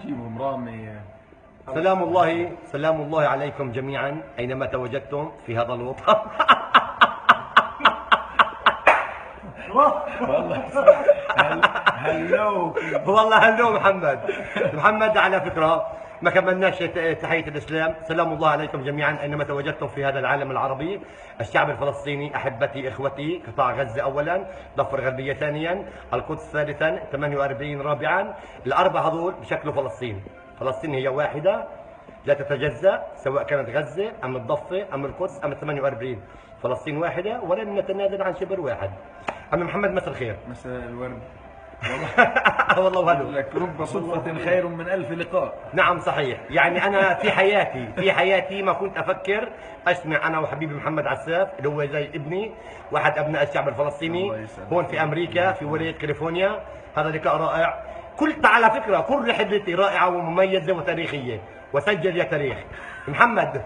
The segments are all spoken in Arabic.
جيبهم رامي. سلام الله عليكم جميعا أينما تواجدتم في هذا الوطن. والله هلو هلو محمد على فكرة ما كملناش تحية الإسلام. سلام الله عليكم جميعا أينما تواجدتم في هذا العالم العربي. الشعب الفلسطيني، أحبتي إخوتي، قطاع غزة أولا، ضفة الغربية ثانيا، القدس ثالثا، 48 رابعا. الأربعة هذول بشكلوا فلسطين. فلسطين هي واحدة لا تتجزأ، سواء كانت غزة أم الضفة أم القدس أم 48. فلسطين واحدة ولن نتنازل عن شبر واحد. عم محمد مساء الخير. مساء الورد. والله وهلو لك رب صدفة خير من 1000 لقاء. نعم صحيح. يعني أنا في حياتي ما كنت أفكر أسمع أنا وحبيبي محمد عساف اللي هو زي ابني، واحد أبناء الشعب الفلسطيني هون في أمريكا في ولاية كاليفورنيا. هذا لقاء رائع. على فكرة كل رحلتي رائعة ومميزة وتاريخية، وسجل يا تاريخ. محمد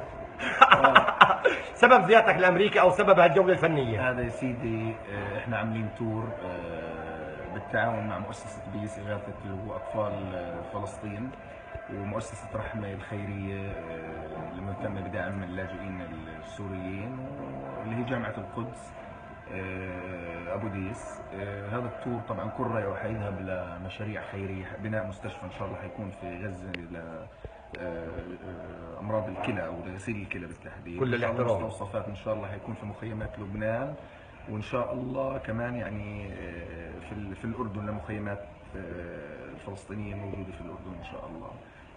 سبب زيارتك لأمريكا أو سبب هالجولة الفنية؟ هذا يا سيدي احنا عاملين تور بالتعاون مع مؤسسة بيس إغاثة وأطفال فلسطين ومؤسسة رحمة الخيرية المهتمة بدعم اللاجئين السوريين، واللي هي جامعة القدس أبو ديس. هذا التور طبعا كله حيذهب لمشاريع خيرية، بناء مستشفى إن شاء الله حيكون في غزة امراض الكلى او غسيل الكلى بالتحديد. كل الاحترام. مستوصفات ان شاء الله حيكون في مخيمات لبنان، وان شاء الله كمان يعني في الاردن لمخيمات الفلسطينيين الموجوده في الاردن ان شاء الله.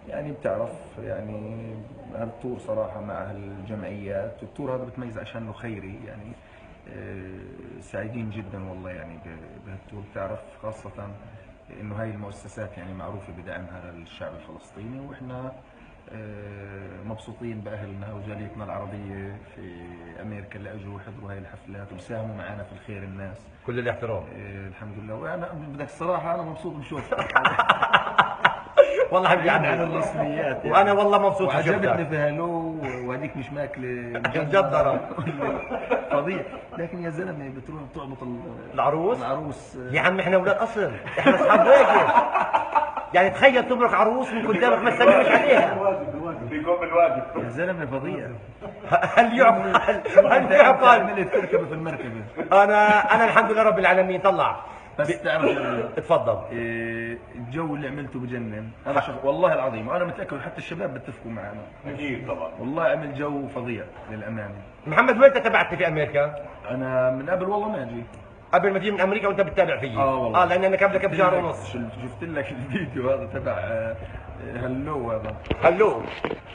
يعني بتعرف يعني هذا التور صراحه مع الجمعيات، التور هذا بتميز عشان انه خيري يعني. سعيدين جدا والله يعني بهالتور. بتعرف خاصه انه هاي المؤسسات يعني معروفه بدعمها للشعب الفلسطيني، واحنا مبسوطين باهلنا وجاليتنا العربيه في امريكا اللي اجوا يحضروا هاي الحفلات وساهموا معنا في الخير الناس. كل الاحترام. الحمد لله. وانا بدك الصراحه انا مبسوط بشوفتك. والله حبيبي عن الرسميات يعني. وانا والله مبسوط وعجبتني في هالو وهذيك مش ماكله مجدره فظيع. لكن يا زلمه بتروح بتعبط العروس. يا عم احنا اولاد اصل، احنا اصحاب واجب. يعني تخيل تبرك عروس من قدامك ما تسلمش عليها. بيقوم بالواجب يا زلمه فظيع. هل يعقل عملت تركب في المركبه. انا الحمد لله رب العالمين. طلع بس تعرف اتفضل. الجو اللي عملته بجنن. انا والله العظيم وانا متاكد حتى الشباب بيتفقوا معنا. اكيد طبعا. والله عمل جو فظيع للامانه. محمد وين تبعت في امريكا؟ انا من قبل والله ما اجي. قبل ما تجي من امريكا وانت بتتابع فيي؟ والله. لان انا قبلك بشهر ونص. شفت لك الفيديو هذا تبع هلو. هذا هلو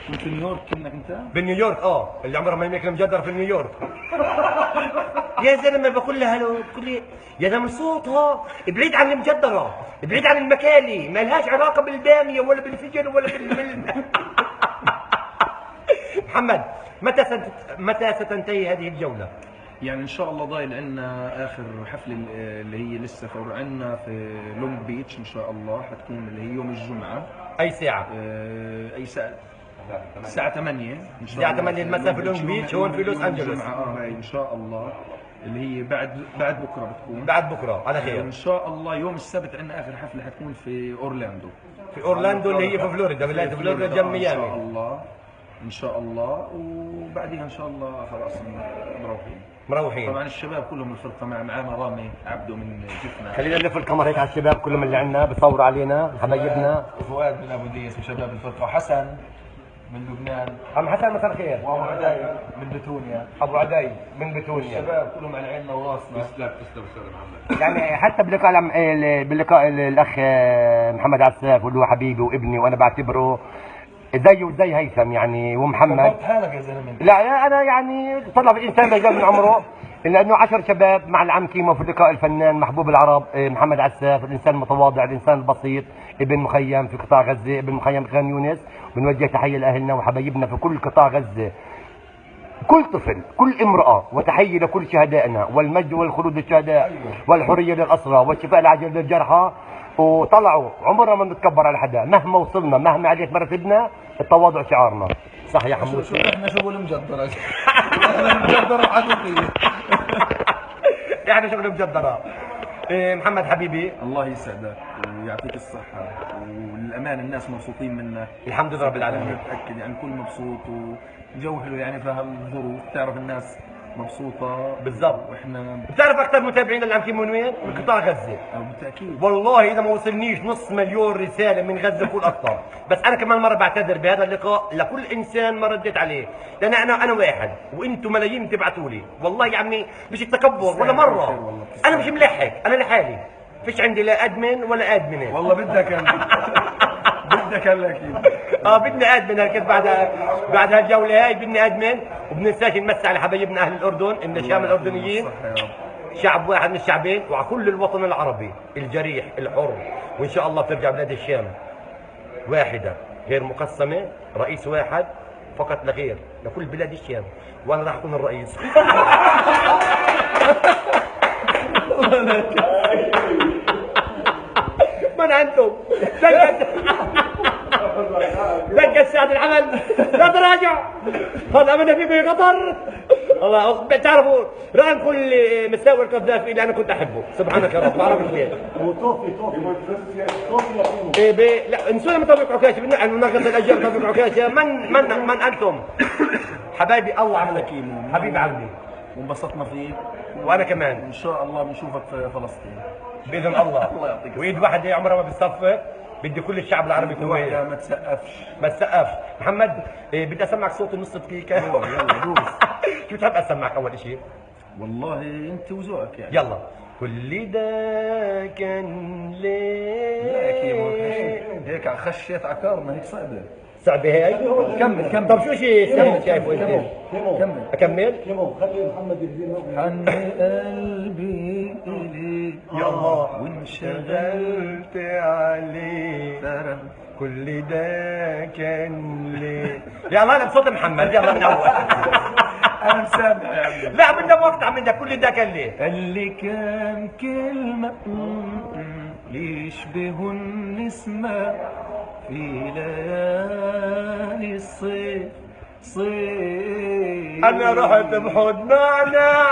كنت في نيويورك كنك انت؟ بنيويورك اللي عمرها ما يملك المجدر في نيويورك. يا زلمه بقول لها هلو، بقول لي يا زلمه صوتها بعيد عن المجدره، بعيد عن المكالي، ما لهاش علاقه بالباميه ولا بالفجل ولا محمد متى ستنتهي هذه الجوله؟ يعني ان شاء الله ضايل عندنا اخر حفله اللي هي لسه فور عندنا في لونج بيتش ان شاء الله، حتكون اللي هي يوم الجمعه. اي ساعه؟ اي ساعه؟ الساعه 8 ان شاء الله. الساعه 8 المساء في لونج بيتش هون في لوس انجلوس. هاي ان شاء الله اللي هي بعد بكره بتكون. بعد بكره على خير ان شاء الله. يوم السبت عندنا اخر حفله حتكون في اورلاندو. اللي هي في فلوريدا، ولايه فلوريدا جنب ميامي. ان شاء الله ان شاء الله. وبعدين ان شاء الله خلاص مروحين. طبعا الشباب كلهم الفرقه معنا رامي عبده من جفنا. خلينا نلف الكاميرا هيك على الشباب كلهم اللي عندنا بيصوروا علينا حبايبنا. فؤاد من ابو ديس وشباب الفرقه، وحسن من لبنان. عم حسن مساء الخير. وابو عداي من بتونيا. ابو عداي من بتونيا. الشباب كلهم على عيننا وراسنا. تسلم استاذ محمد. يعني حتى باللقاء الاخ محمد عساف واللي هو حبيبي وابني، وانا بعتبره زيه وزي هيثم يعني ومحمد. حالك يا زلمه. لا انا يعني طلع الانسان بيجاب من عمره، لانه 10 شباب مع العم كيمو في اللقاء الفنان محبوب العرب محمد عساف، الانسان المتواضع، الانسان البسيط، ابن مخيم في قطاع غزه، ابن مخيم خان يونس. بنوجه تحيه لاهلنا وحبايبنا في كل قطاع غزه، كل طفل، كل امراه، وتحيه لكل شهدائنا، والمجد والخلود للشهداء والحريه للاسرى والشفاء العاجل للجرحى. وطلعوا عمرنا ما نتكبر على حدا، مهما وصلنا مهما عليت مرتبنا، التواضع شعارنا. صح يا حمود؟ شو احنا شغل مجدره. احنا مجدره حقيقيه. احنا شغل مجدره. محمد حبيبي. الله يسعدك ويعطيك الصحة، والأمان الناس مبسوطين منك الحمد لله رب العالمين. متأكد يعني الكل مبسوط وجو حلو يعني في هالظروف، تعرف الناس مبسوطة بالضبط. واحنا بتعرف اكثر متابعين اللي عم يكونوا من وين؟ من قطاع غزه. بالتأكيد والله اذا ما وصلنيش نص مليون رساله من غزه بقول اكثر، بس انا كمان مره بعتذر بهذا اللقاء لكل انسان ما رديت عليه، لان انا واحد وانتم ملايين بتبعتوا لي، والله يا عمي مش التكبر ولا مره، انا مش ملحق، انا لحالي، فيش عندي لا ادمن ولا ادمنه. والله بدك بدك هلا اكيد. بدنا ادمن هيك بعد هالجوله هاي بدنا ادمن، وبننساش نمسي على حبايبنا اهل الاردن، النشام الاردنيين شعب واحد من الشعبين، وعلى كل الوطن العربي الجريح الحر، وان شاء الله بترجع بلاد الشام واحده غير مقسمه، رئيس واحد فقط لا غير لكل بلاد الشام، وانا راح اكون الرئيس. من انتم؟ دقة ساعة العمل لا تراجع، هذا من في قطر. الله بتعرفوا رغم كل مساوئ القذافي اللي انا كنت احبه، سبحانك يا رب ما اعرفش ليه. لا نسونا من توفيق عكاشه، ننقص الاجيال توفيق عكاشه. من انتم؟ حبايبي الله عملك حبيب عمي، وانبسطنا فيك، وانا كمان ان شاء الله بنشوفك في فلسطين باذن الله. الله يعطيك وايد واحده عمرها ما بتصفق، بدي كل الشعب العربي يكون واحدة وياي. ما تسقفش. ما تسقفش. محمد بدي اسمعك صوت النص دقيقة. يلا دوس. شو بتحب اسمعك اول شيء؟ والله انت وذوقك يعني. يلا. كل ده كان ليه؟ لا يا كيمو هيك خشيت عكارنا، هيك صعبة. صعبة هيك؟ كمل. طب شو شيء سهل شايفه انت؟ كمل. اكمل؟ خلي محمد يدينا. حن قلبي إليك يا الله وانشغلت عليه، ترى كل ده كان ليه؟ يلا انا بصوت محمد، يلا من اول. انا مسامع يا عمي. لا بدنا مقطع منك، كل ده كان ليه؟ اللي كان كلمة يشبه النسمة في ليالي الصيف انا رحت بحضن نعناع.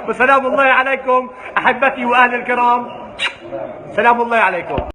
وسلام الله عليكم احبتي واهل الكرام، سلام الله عليكم.